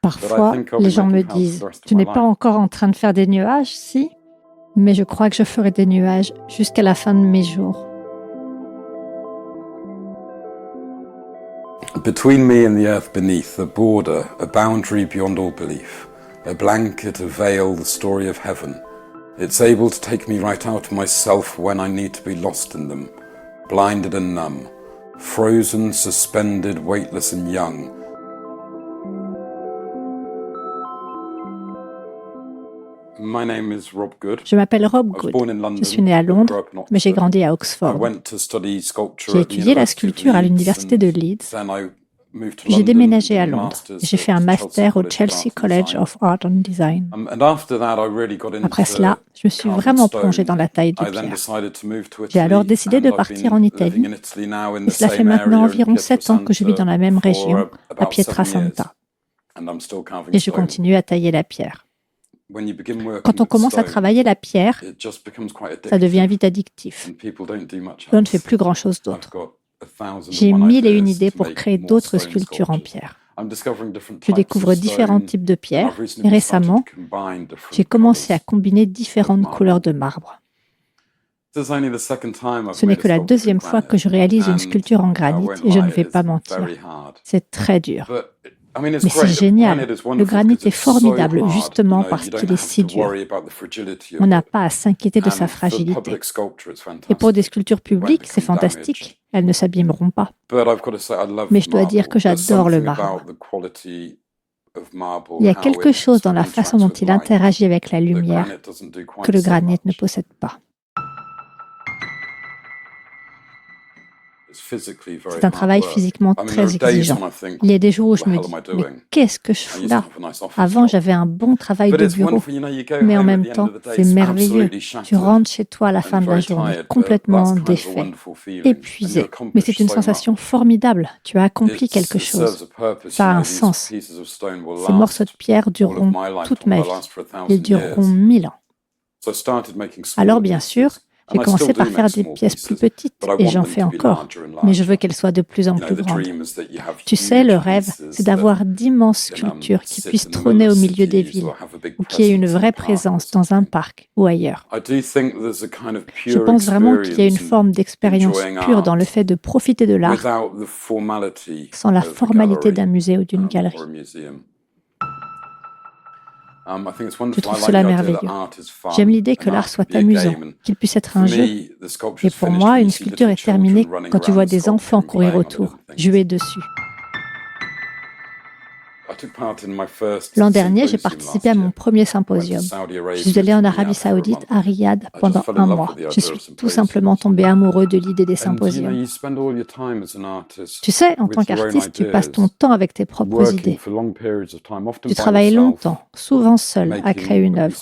Parfois, les gens me disent « Tu n'es pas encore en train de faire des nuages, si ?» Mais je crois que je ferai des nuages jusqu'à la fin de mes jours. Between me and the earth beneath, a border, a boundary beyond all belief, a blanket, a veil, the story of heaven. It's able to take me right out of myself when I need to be lost in them, blinded and numb, frozen, suspended, weightless and young. My name is Rob Good. Je m'appelle Rob Good. Je suis né à Londres, mais j'ai grandi à Oxford. J'ai étudié la sculpture à l'université de Leeds. J'ai déménagé à Londres et j'ai fait un master au Chelsea College of Art and Design. Après cela, je me suis vraiment plongée dans la taille de pierre. J'ai alors décidé de partir en Italie et cela fait maintenant environ 7 ans que je vis dans la même région, à Pietrasanta. Et je continue à tailler la pierre. Quand on commence à travailler la pierre, ça devient vite addictif. On ne fait plus grand-chose d'autre. J'ai 1001 idées pour créer d'autres sculptures en pierre. Je découvre différents types de pierres et récemment, j'ai commencé à combiner différentes couleurs de marbre. Ce n'est que la deuxième fois que je réalise une sculpture en granit et je ne vais pas mentir. C'est très dur. Mais c'est génial. Le granit est formidable justement parce qu'il est si dur. On n'a pas à s'inquiéter de sa fragilité. Et pour des sculptures publiques, c'est fantastique. Elles ne s'abîmeront pas. Mais je dois dire que j'adore le marbre. Il y a quelque chose dans la façon dont il interagit avec la lumière que le granit ne possède pas. C'est un travail physiquement très exigeant. Il y a des jours où je me dis, mais qu'est-ce que je fous là? Avant, j'avais un bon travail de bureau, mais en même temps, c'est merveilleux. Tu rentres chez toi à la fin de la journée, complètement défait, épuisé. Mais c'est une sensation formidable. Tu as accompli quelque chose. Ça a un sens. Ces morceaux de pierre dureront toute ma vie. Ils dureront 1000 ans. Alors, bien sûr, j'ai commencé par faire des pièces plus petites et j'en fais encore, mais je veux qu'elles soient de plus en plus grandes. Tu sais, le rêve, c'est d'avoir d'immenses sculptures qui puissent trôner au milieu des villes ou qui aient une vraie présence dans un parc ou ailleurs. Je pense vraiment qu'il y a une forme d'expérience pure dans le fait de profiter de l'art sans la formalité d'un musée ou d'une galerie. Je trouve cela merveilleux. J'aime l'idée que l'art soit amusant, qu'il puisse être un jeu. Et pour moi, une sculpture est terminée quand tu vois des enfants courir autour, jouer dessus. L'an dernier, j'ai participé à mon premier symposium. Je suis allée en Arabie Saoudite, à Riyad, pendant 1 mois. Je suis tout simplement tombée amoureux de l'idée des symposiums. Tu sais, en tant qu'artiste, tu passes ton temps avec tes propres idées. Tu travailles longtemps, souvent seul, à créer une œuvre.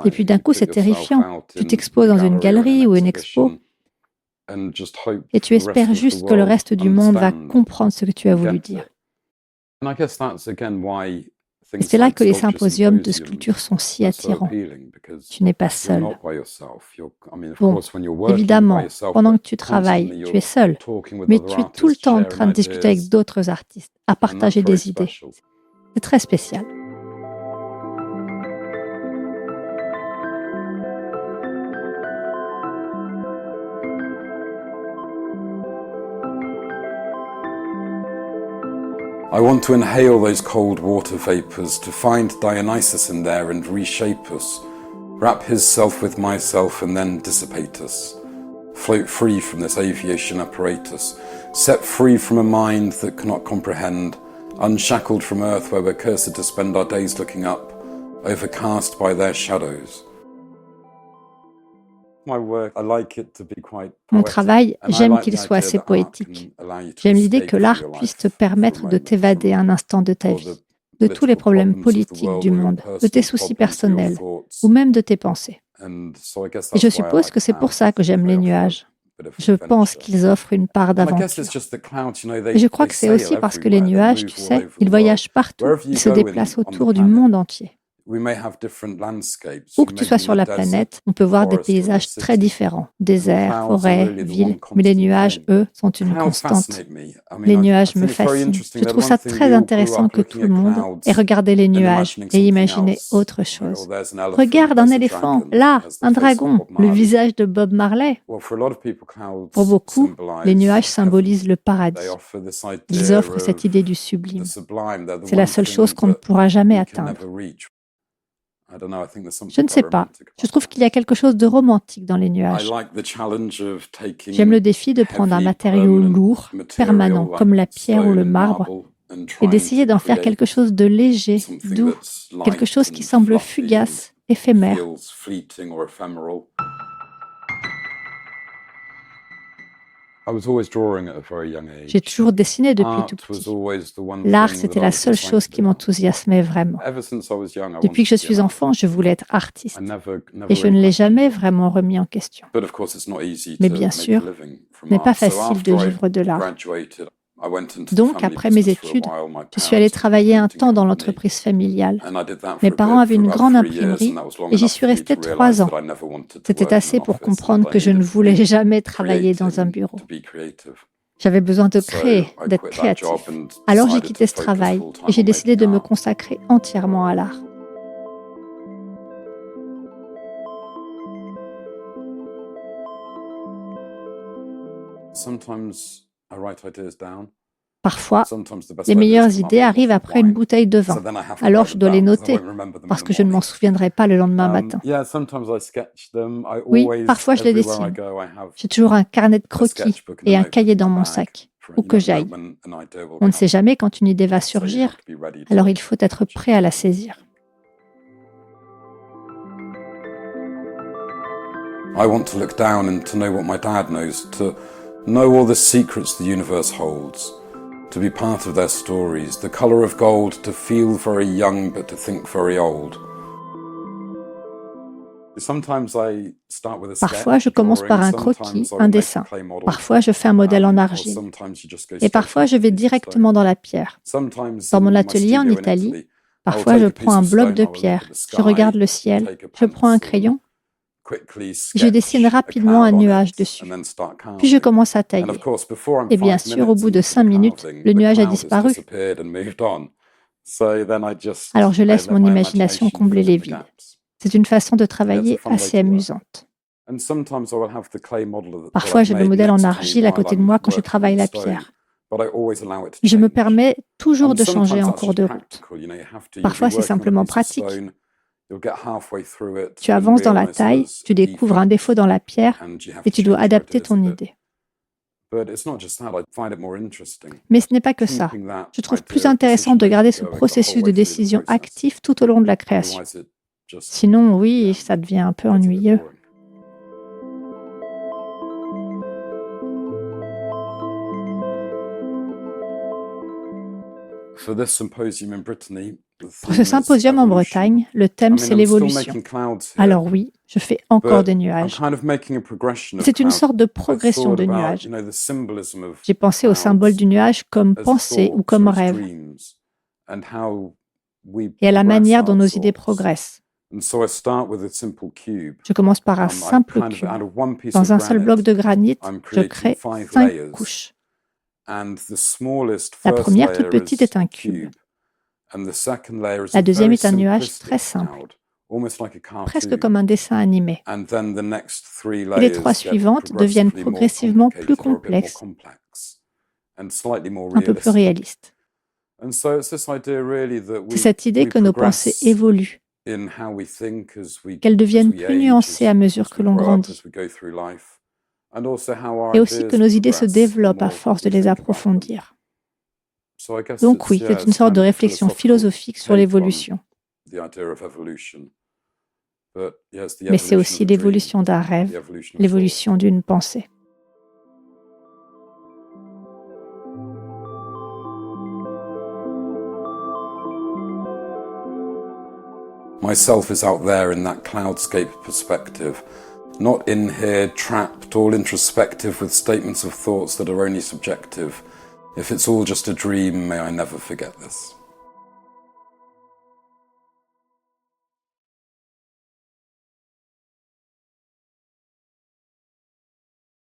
Et puis d'un coup, c'est terrifiant. Tu t'exposes dans une galerie ou une expo. Et tu espères juste que le reste du monde va comprendre ce que tu as voulu dire. Et c'est là que les symposiums de sculpture sont si attirants. Tu n'es pas seul. Bon, évidemment, pendant que tu travailles, tu es seul, mais tu es tout le temps en train de discuter avec d'autres artistes, à partager des idées. C'est très spécial. I want to inhale those cold water vapors, to find Dionysus in there and reshape us, wrap his self with myself and then dissipate us, float free from this aviation apparatus, set free from a mind that cannot comprehend, unshackled from earth where we're cursed to spend our days looking up, overcast by their shadows. Mon travail, j'aime qu'il soit assez poétique. J'aime l'idée que l'art puisse te permettre de t'évader un instant de ta vie, de tous les problèmes politiques du monde, de tes soucis personnels, ou même de tes pensées. Et je suppose que c'est pour ça que j'aime les nuages. Je pense qu'ils offrent une part d'aventure. Et je crois que c'est aussi parce que les nuages, tu sais, ils voyagent partout, ils se déplacent autour du monde entier. Où que tu sois sur la planète, on peut voir des paysages très différents. Déserts, forêts, villes. Mais les nuages, eux, sont une constante. Les nuages me fascinent. Je trouve ça très intéressant que tout le monde ait regardé les nuages et imaginé autre chose. Regarde un éléphant, là, un dragon, le visage de Bob Marley. Pour beaucoup, les nuages symbolisent le paradis. Ils offrent cette idée du sublime. C'est la seule chose qu'on ne pourra jamais atteindre. Je ne sais pas. Je trouve qu'il y a quelque chose de romantique dans les nuages. J'aime le défi de prendre un matériau lourd, permanent, comme la pierre ou le marbre, et d'essayer d'en faire quelque chose de léger, doux, quelque chose qui semble fugace, éphémère. J'ai toujours dessiné depuis tout petit. L'art, c'était la seule chose qui m'enthousiasmait vraiment. Depuis que je suis enfant, je voulais être artiste. Et je ne l'ai jamais vraiment remis en question. Mais bien sûr, ce n'est pas facile de vivre de l'art. Donc, après mes études, je suis allée travailler un temps dans l'entreprise familiale. Mes parents avaient une grande imprimerie et j'y suis restée 3 ans. C'était assez pour comprendre que je ne voulais jamais travailler dans un bureau. J'avais besoin de créer, d'être créatif. Alors j'ai quitté ce travail et j'ai décidé de me consacrer entièrement à l'art. Parfois, les meilleures idées arrivent après une bouteille de vin. Alors je dois les noter, parce que je ne m'en souviendrai pas le lendemain matin. Oui, parfois je les dessine. J'ai toujours un carnet de croquis et un cahier dans mon sac, où que j'aille. On ne sait jamais quand une idée va surgir, alors il faut être prêt à la saisir. I want to look down and to know what my dad knows, to know all the secrets the universe holds, to be part of their stories, the color of gold, to feel very young but to think very old. Parfois, je commence par un croquis, un dessin. Parfois, je fais un modèle en argile. Et parfois, je vais directement dans la pierre. Dans mon atelier en Italie, parfois, je prends un bloc de pierre, je regarde le ciel, je prends un crayon, je dessine rapidement un nuage dessus. Puis je commence à tailler. Et bien sûr, au bout de 5 minutes, le nuage a disparu. Alors je laisse mon imagination combler les vides. C'est une façon de travailler assez amusante. Parfois, j'ai le modèle en argile à côté de moi quand je travaille la pierre. Je me permets toujours de changer en cours de route. Parfois, c'est simplement pratique. Tu avances dans la taille, tu découvres un défaut dans la pierre et tu dois adapter ton idée. Mais ce n'est pas que ça. Je trouve plus intéressant de garder ce processus de décision actif tout au long de la création. Sinon, oui, ça devient un peu ennuyeux. Pour ce symposium en Bretagne, le thème c'est l'évolution. Alors oui, je fais encore des nuages. C'est une sorte de progression de nuages. J'ai pensé au symbole du nuage comme pensée ou comme rêve, et à la manière dont nos idées progressent. Je commence par un simple cube. Dans un seul bloc de granit, je crée 5 couches. La première, toute petite, est un cube. La deuxième est un nuage très simple, presque comme un dessin animé. Et les 3 suivantes deviennent progressivement plus complexes, un peu plus réalistes. C'est cette idée que nos pensées évoluent, qu'elles deviennent plus nuancées à mesure que l'on grandit, et aussi que nos idées se développent à force de les approfondir. Donc oui, c'est une sorte de réflexion philosophique sur l'évolution. Mais c'est aussi l'évolution d'un rêve, l'évolution d'une pensée. Myself is out there in that cloudscape perspective, not in here trapped, all introspective with statements of thoughts that are only subjective. If it's all just a dream, may I never forget this.